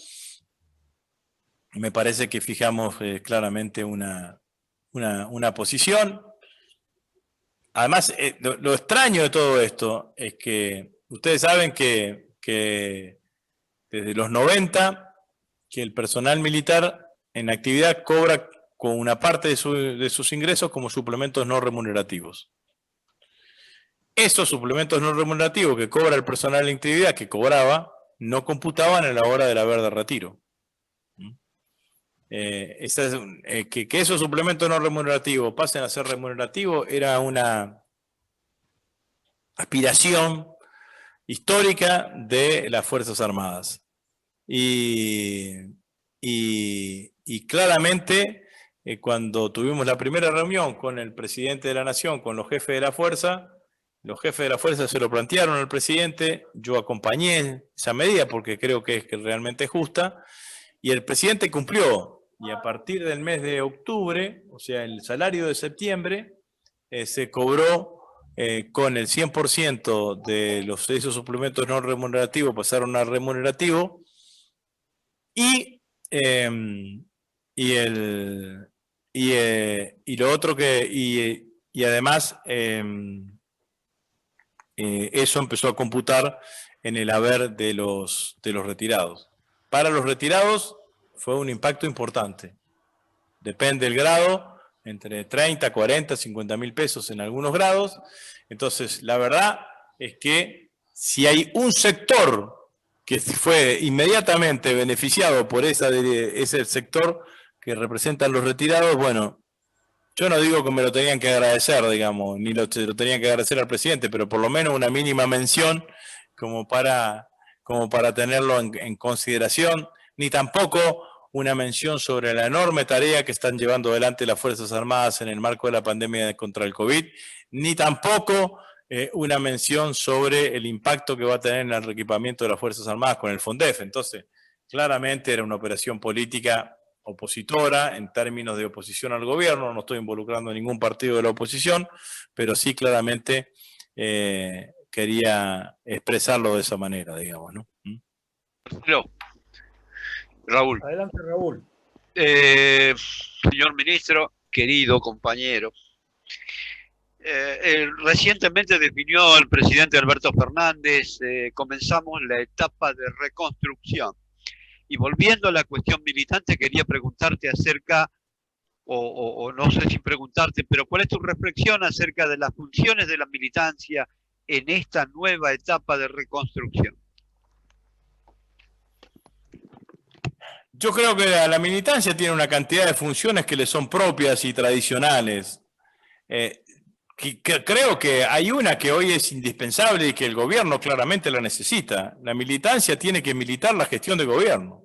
me parece que fijamos claramente una posición. Además, lo extraño de todo esto es que ustedes saben que desde los 90, que el personal militar en actividad cobra con una parte de sus ingresos como suplementos no remunerativos. Esos suplementos no remunerativos que cobra el personal en actividad, que cobraba, no computaban a la hora del haber de retiro. Que esos suplementos no remunerativos pasen a ser remunerativos era una aspiración histórica de las Fuerzas Armadas. Y claramente, cuando tuvimos la primera reunión con el presidente de la Nación, con los jefes de la fuerza se lo plantearon al presidente, yo acompañé esa medida porque creo que es realmente justa, y el presidente cumplió. Y a partir del mes de octubre, o sea, el salario de septiembre, se cobró con el 100% de esos suplementos no remunerativos, pasaron a remunerativo, y lo otro y además eso empezó a computar en el haber de los retirados. Para los retirados fue un impacto importante. Depende del grado, entre 30, 40, 50 mil pesos en algunos grados. Entonces, la verdad es que si hay un sector que fue inmediatamente beneficiado por ese sector que representan los retirados, bueno, yo no digo que me lo tenían que agradecer, digamos, ni lo tenían que agradecer al presidente, pero por lo menos una mínima mención como para tenerlo en consideración, ni tampoco una mención sobre la enorme tarea que están llevando adelante las Fuerzas Armadas en el marco de la pandemia contra el COVID, ni tampoco una mención sobre el impacto que va a tener en el reequipamiento de las Fuerzas Armadas con el FONDEF. Entonces, claramente era una operación política opositora en términos de oposición al gobierno. No estoy involucrando a ningún partido de la oposición, pero sí claramente quería expresarlo de esa manera, digamos, ¿no? Raúl. Adelante, Raúl. Señor ministro, querido compañero. Recientemente definió el presidente Alberto Fernández, comenzamos la etapa de reconstrucción. Y volviendo a la cuestión militante, quería preguntarte acerca, o no sé si preguntarte, pero ¿cuál es tu reflexión acerca de las funciones de la militancia en esta nueva etapa de reconstrucción? Yo creo que la militancia tiene una cantidad de funciones que le son propias y tradicionales. Creo que hay una que hoy es indispensable y que el gobierno claramente la necesita. La militancia tiene que militar la gestión de gobierno.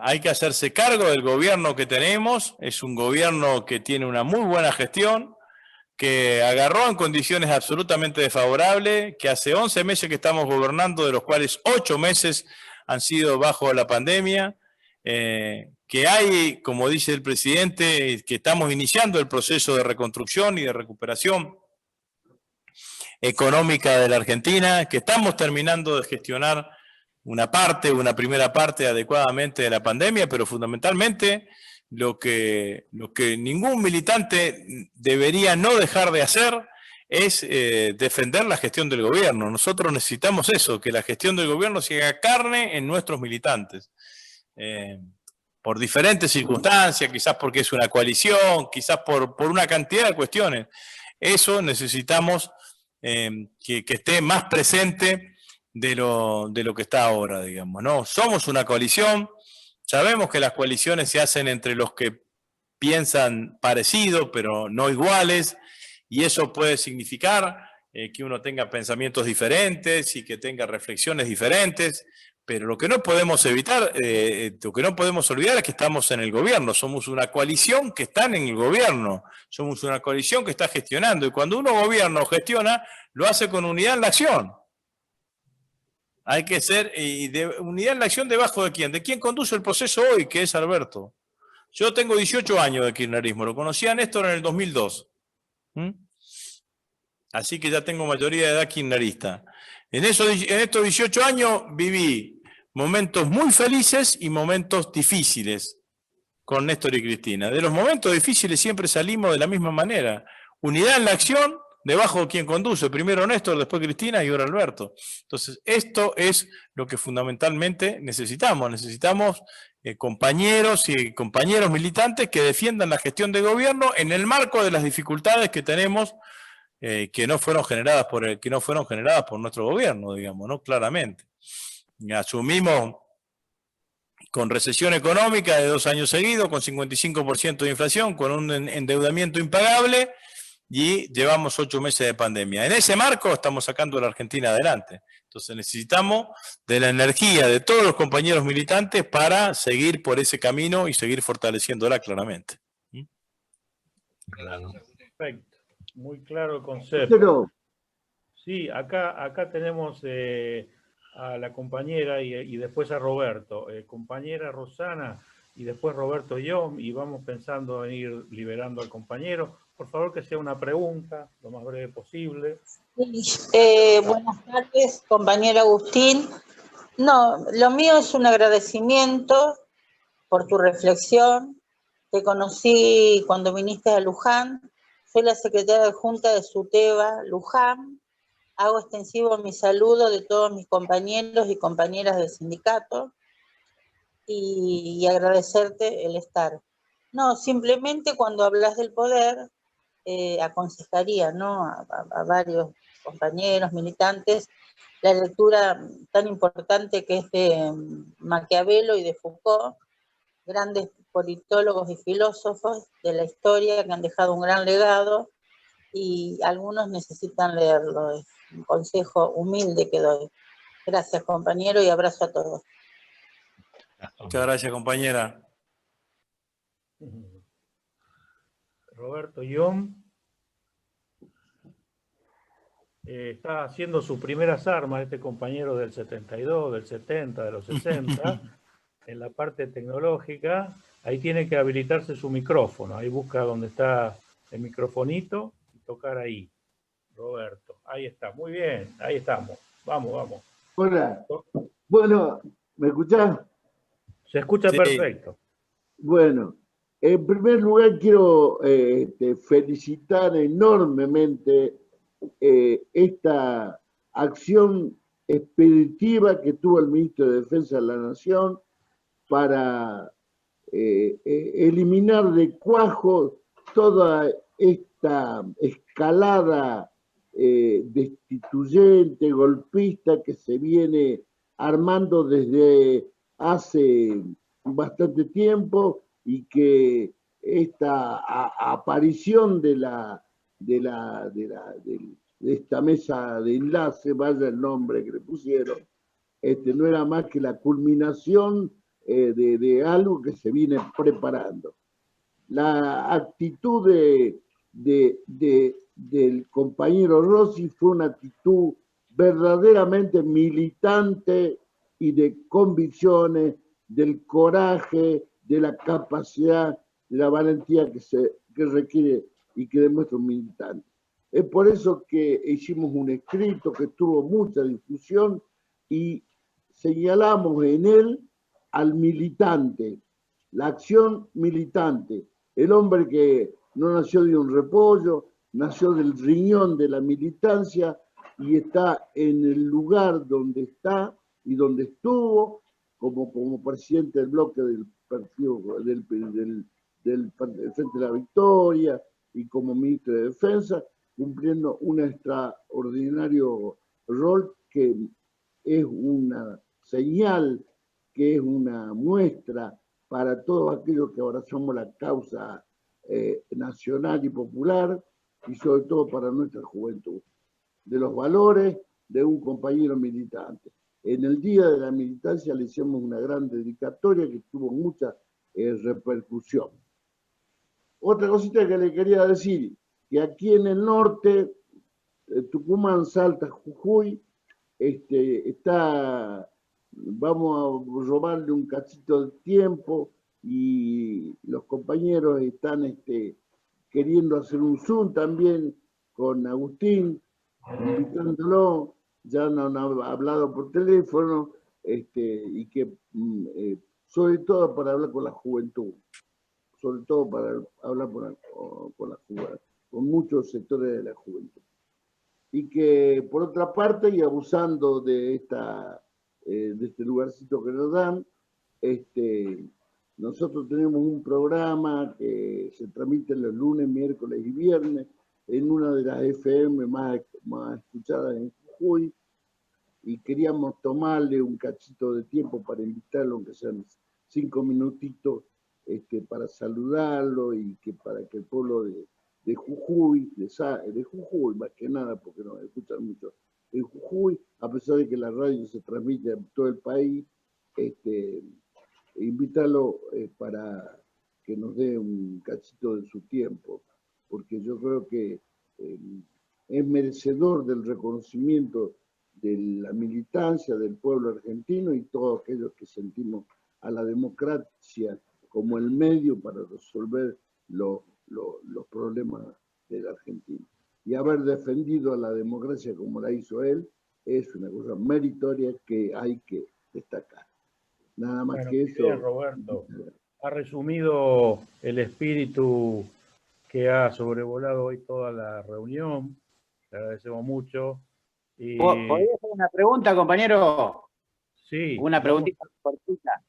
Hay que hacerse cargo del gobierno que tenemos. Es un gobierno que tiene una muy buena gestión, que agarró en condiciones absolutamente desfavorables, que hace 11 meses que estamos gobernando, de los cuales 8 meses han sido bajo la pandemia, que hay, como dice el presidente, que estamos iniciando el proceso de reconstrucción y de recuperación económica de la Argentina, que estamos terminando de gestionar una primera parte adecuadamente de la pandemia, pero fundamentalmente lo que ningún militante debería no dejar de hacer es defender la gestión del gobierno. Nosotros necesitamos eso, que la gestión del gobierno se haga carne en nuestros militantes. Por diferentes circunstancias, quizás porque es una coalición, quizás por una cantidad de cuestiones. Eso necesitamos que esté más presente de lo que está ahora, digamos, ¿no? Somos una coalición, sabemos que las coaliciones se hacen entre los que piensan parecido, pero no iguales, y eso puede significar que uno tenga pensamientos diferentes y que tenga reflexiones diferentes, pero lo que no podemos evitar, lo que no podemos olvidar es que estamos en el gobierno, somos una coalición que está en el gobierno, somos una coalición que está gestionando, y cuando uno gobierna o gestiona, lo hace con unidad en la acción. Hay que ser unidad en la acción debajo de quién, de quién conduce el proceso hoy, que es Alberto. Yo tengo 18 años de kirchnerismo, lo conocí a Néstor en el 2002. Así que ya tengo mayoría de edad kirchnerista. En estos 18 años viví momentos muy felices y momentos difíciles con Néstor y Cristina. De los momentos difíciles siempre salimos de la misma manera. Unidad en la acción, debajo de quien conduce. Primero Néstor, después Cristina y ahora Alberto. Entonces, esto es lo que fundamentalmente necesitamos. Necesitamos compañeros y compañeros militantes que defiendan la gestión de gobierno en el marco de las dificultades que tenemos, que no fueron generadas por nuestro gobierno, digamos, ¿no? Claramente. Asumimos con recesión económica de 2 años seguidos, con 55% de inflación, con un endeudamiento impagable, y llevamos 8 meses de pandemia. En ese marco estamos sacando a la Argentina adelante. Entonces necesitamos de la energía de todos los compañeros militantes para seguir por ese camino y seguir fortaleciéndola claramente. Claro. Perfecto. Muy claro el concepto. Sí, acá tenemos a la compañera y después a Roberto. Compañera Rosana y después Roberto y yo, y vamos pensando en ir liberando al compañero. Por favor, que sea una pregunta, lo más breve posible. Buenas tardes, compañero Agustín. No, lo mío es un agradecimiento por tu reflexión. Te conocí cuando viniste a Luján. Soy la secretaria adjunta de SUTEBA Luján. Hago extensivo mi saludo de todos mis compañeros y compañeras del sindicato y agradecerte el estar. No, simplemente cuando hablas del poder, aconsejaría, ¿no?, a varios compañeros, militantes, la lectura tan importante que es de Maquiavelo y de Foucault, grandes politólogos y filósofos de la historia que han dejado un gran legado, y algunos necesitan leerlo. Es un consejo humilde que doy. Gracias, compañero, y abrazo a todos. Muchas gracias, compañera. Roberto Ión está haciendo sus primeras armas, este compañero del 72, del 70, de los 60, en la parte tecnológica. Ahí tiene que habilitarse su micrófono. Ahí busca donde está el microfonito y tocar ahí. Roberto, ahí está. Muy bien, ahí estamos. Vamos, vamos. Hola. Bueno, ¿me escuchás? Se escucha, sí. Perfecto. Bueno, En primer lugar, quiero felicitar enormemente esta acción expeditiva que tuvo el ministro de Defensa de la Nación para eliminar de cuajo toda esta escalada destituyente, golpista que se viene armando desde hace bastante tiempo y que esta aparición de esta mesa de enlace, vaya el nombre que le pusieron, no era más que la culminación de algo que se viene preparando. La actitud del compañero Rossi fue una actitud verdaderamente militante y de convicciones, del coraje, de la capacidad, de la valentía que requiere y que demuestra un militante. Es por eso que hicimos un escrito que tuvo mucha difusión y señalamos en él al militante, la acción militante, el hombre que no nació de un repollo, nació del riñón de la militancia y está en el lugar donde está y donde estuvo como presidente del bloque del partido del Frente de la Victoria y como ministro de Defensa, cumpliendo un extraordinario rol que es una señal, que es una muestra para todos aquellos que abrazamos la causa nacional y popular y sobre todo para nuestra juventud, de los valores de un compañero militante. En el Día de la Militancia le hicimos una gran dedicatoria que tuvo mucha repercusión. Otra cosita que le quería decir, que aquí en el norte, Tucumán, Salta, Jujuy, vamos a robarle un cachito de tiempo y los compañeros están queriendo hacer un Zoom también con Agustín, invitándolo, ya nos han hablado por teléfono, y que sobre todo para hablar con la juventud, sobre todo para hablar con muchos sectores de la juventud. Y que por otra parte, y abusando de este lugarcito que nos dan, nosotros tenemos un programa que se transmite los lunes, miércoles y viernes en una de las FM más escuchadas en Jujuy, y queríamos tomarle un cachito de tiempo para invitarlo, aunque sean 5 minutitos, para saludarlo y para que el pueblo de Jujuy, de Jujuy más que nada, porque nos escuchan mucho en Jujuy, a pesar de que la radio se transmite en todo el país, invitarlo para que nos dé un cachito de su tiempo, porque yo creo que es merecedor del reconocimiento de la militancia del pueblo argentino y todos aquellos que sentimos a la democracia como el medio para resolver los problemas de la Argentina. Y haber defendido a la democracia como la hizo él es una cosa meritoria que hay que destacar. Nada más que eso. Bien, Roberto. Ha resumido el espíritu que ha sobrevolado hoy toda la reunión. Le agradecemos mucho. Y... ¿Podría hacer una pregunta, compañero? Sí. Una preguntita cortita.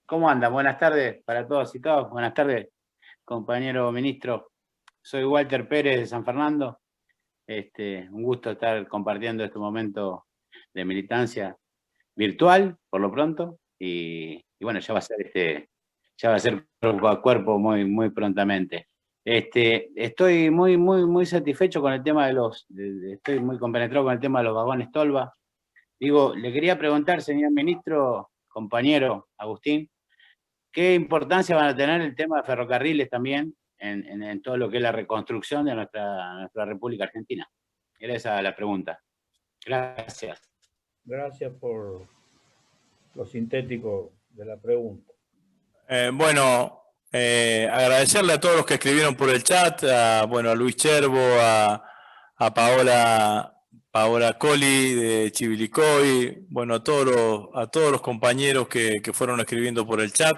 ¿Cómo anda? Buenas tardes para todos y todas. Buenas tardes, compañero ministro. Soy Walter Pérez de San Fernando. Un gusto estar compartiendo este momento de militancia virtual, por lo pronto. Y bueno, ya va a ser cuerpo a cuerpo muy prontamente. Estoy muy satisfecho con el tema estoy muy compenetrado con el tema de los vagones Tolva. Digo, le quería preguntar, señor ministro, compañero Agustín, ¿qué importancia van a tener el tema de ferrocarriles también en todo lo que es la reconstrucción de nuestra República Argentina? Era esa la pregunta. Gracias. Gracias por lo sintético de la pregunta. Agradecerle a todos los que escribieron por el chat, a Luis Cherbo, a Paola Coli de Chivilcoy, a todos los compañeros que fueron escribiendo por el chat.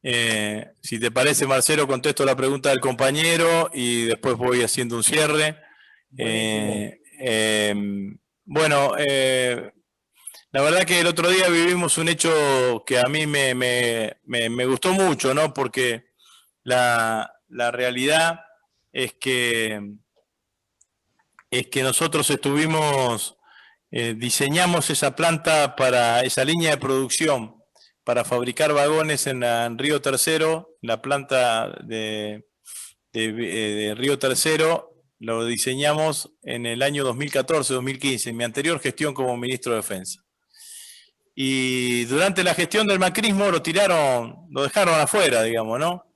Si te parece, Marcelo, contesto la pregunta del compañero y después voy haciendo un cierre. Bueno, la verdad que el otro día vivimos un hecho que a mí me gustó mucho, ¿no? Porque la realidad es que nosotros diseñamos esa planta para esa línea de producción para fabricar vagones en Río Tercero, la planta de Río Tercero, lo diseñamos en el año 2014-2015, en mi anterior gestión como ministro de Defensa. Y durante la gestión del macrismo lo dejaron afuera, digamos, ¿no?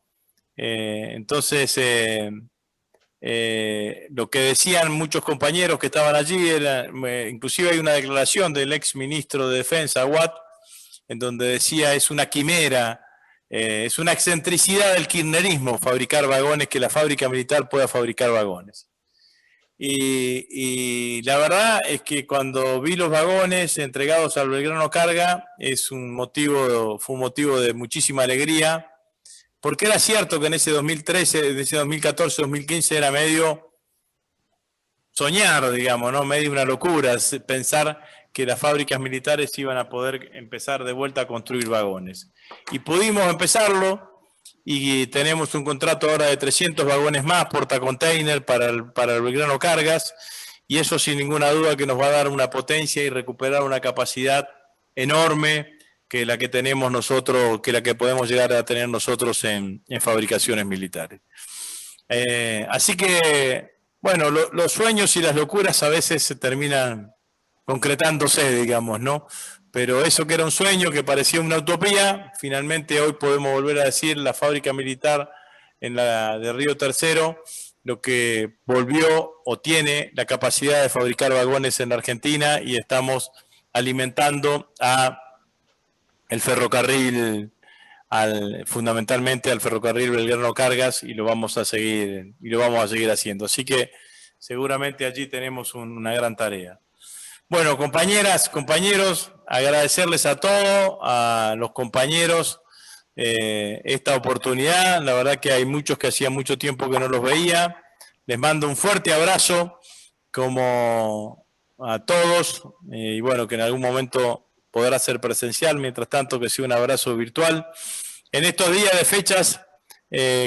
Entonces, lo que decían muchos compañeros que estaban allí, inclusive hay una declaración del ex ministro de Defensa, Watt, en donde decía es una quimera, es una excentricidad del kirchnerismo fabricar vagones, que la fábrica militar pueda fabricar vagones. Y la verdad es que cuando vi los vagones entregados al Belgrano Carga, fue un motivo de muchísima alegría, porque era cierto que en ese 2013, en ese 2014, 2015 era medio soñar, digamos, ¿no? Medio una locura pensar que las fábricas militares iban a poder empezar de vuelta a construir vagones. Y pudimos empezarlo y tenemos un contrato ahora de 300 vagones más, portacontainer para el Belgrano Cargas, y eso sin ninguna duda que nos va a dar una potencia y recuperar una capacidad enorme que la que tenemos nosotros, que la que podemos llegar a tener nosotros en fabricaciones militares. Así que, bueno, los sueños y las locuras a veces se terminan concretándose, digamos, ¿no? Pero eso que era un sueño, que parecía una utopía, finalmente hoy podemos volver a decir la fábrica militar de Río Tercero, lo que volvió o tiene la capacidad de fabricar vagones en la Argentina, y estamos alimentando a el ferrocarril, fundamentalmente al ferrocarril Belgrano Cargas, y lo vamos a seguir haciendo. Así que seguramente allí tenemos una gran tarea. Bueno, compañeras, compañeros, agradecerles a todos, a los compañeros, esta oportunidad. La verdad que hay muchos que hacía mucho tiempo que no los veía. Les mando un fuerte abrazo, como a todos, y bueno, que en algún momento podrá ser presencial, mientras tanto que sea un abrazo virtual. En estos días de fechas,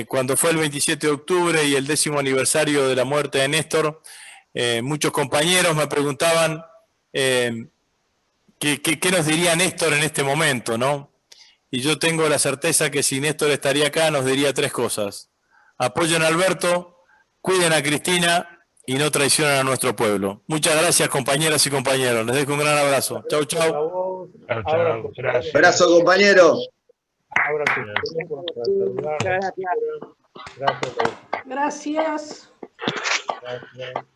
cuando fue el 27 de octubre y el 10º aniversario de la muerte de Néstor, muchos compañeros me preguntaban ¿qué nos diría Néstor en este momento, ¿no? Y yo tengo la certeza que si Néstor estaría acá nos diría 3 cosas. Apoyen a Alberto, cuiden a Cristina y no traicionen a nuestro pueblo. Muchas gracias, compañeras y compañeros. Les dejo un gran abrazo. Chau, chau. Gracias. Abrazo, compañero. Gracias.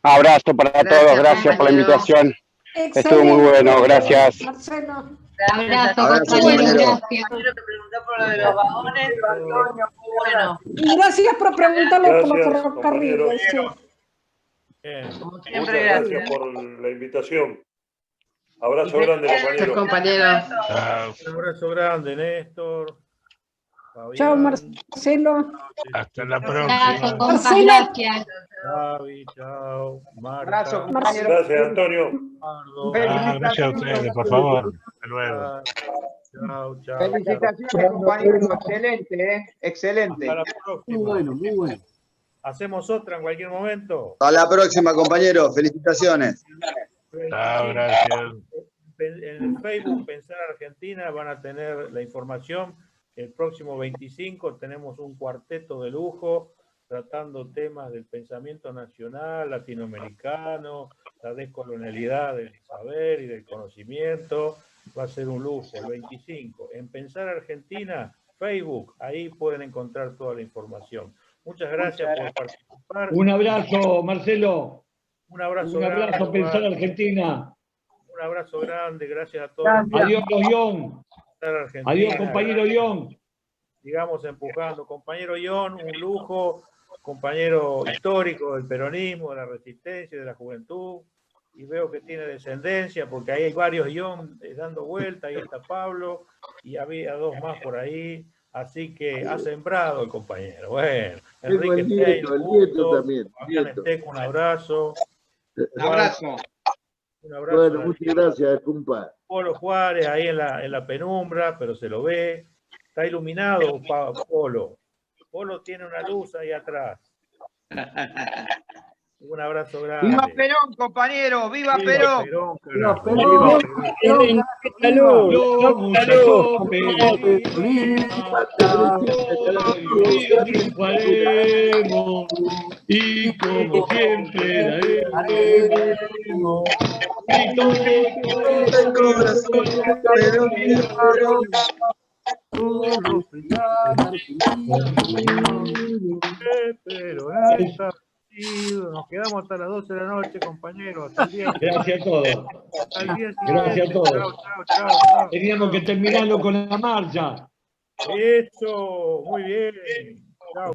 Abrazo para todos, gracias por la invitación. Excelente. Estuvo muy bueno, gracias. Marcelo. Abrazo, compañero, gracias. Quiero que preguntar por lo de los vagones, Antonio, muy bueno. Y gracias por preguntarlo por los ferrocarriles. Como siempre, gracias por la invitación. Abrazo grande, compañero. Compañeros. Un abrazo grande, Néstor. Chao, Marcelo. Hasta la próxima. Abrazo, compañero. Gracias. Javi, chao. Marta. Abrazo, compañero. Gracias, Antonio. Gracias a ustedes, por favor. Hasta luego. Chao, chao. Felicitaciones, compañero. Excelente, ¿eh? Excelente. Hasta la próxima. Muy bueno, muy bueno. Hacemos otra en cualquier momento. Hasta la próxima, compañero. Felicitaciones. Chao, gracias. En el Facebook Pensar Argentina van a tener la información. El próximo 25 tenemos un cuarteto de lujo tratando temas del pensamiento nacional, latinoamericano, la descolonialidad del saber y del conocimiento. Va a ser un lujo el 25. En Pensar Argentina, Facebook, ahí pueden encontrar toda la información. Muchas gracias por participar. Un abrazo, Marcelo. Un abrazo Un abrazo, grande, Pensar Argentina. Un abrazo grande, gracias a todos. Adiós, Ion. Adiós, compañero Ion. Sigamos empujando. Compañero Ion, un lujo, compañero histórico del peronismo, de la resistencia y de la juventud. Y veo que tiene descendencia, porque ahí hay varios Ion dando vuelta. Ahí está Pablo, y había 2 más por ahí. Así que ha sembrado el compañero. Bueno, Tengo Enrique el nieto también. Fabián Esteco, un abrazo. Un abrazo. Un abrazo. Bueno, muchas gracias, compa. Polo Juárez ahí en la penumbra, pero se lo ve. Está iluminado, Polo. Polo tiene una luz ahí atrás. Un abrazo grande. ¡Viva Perón, compañero! ¡Viva Perón! ¡Viva Perón! ¡Salud! Y como siempre daremos y todo el corazón pero nos quedamos hasta las 12 de la noche, compañeros. Gracias a todos. Gracias a todos. Chao. Teníamos que terminarlo con la marcha. Eso, muy bien. Chao.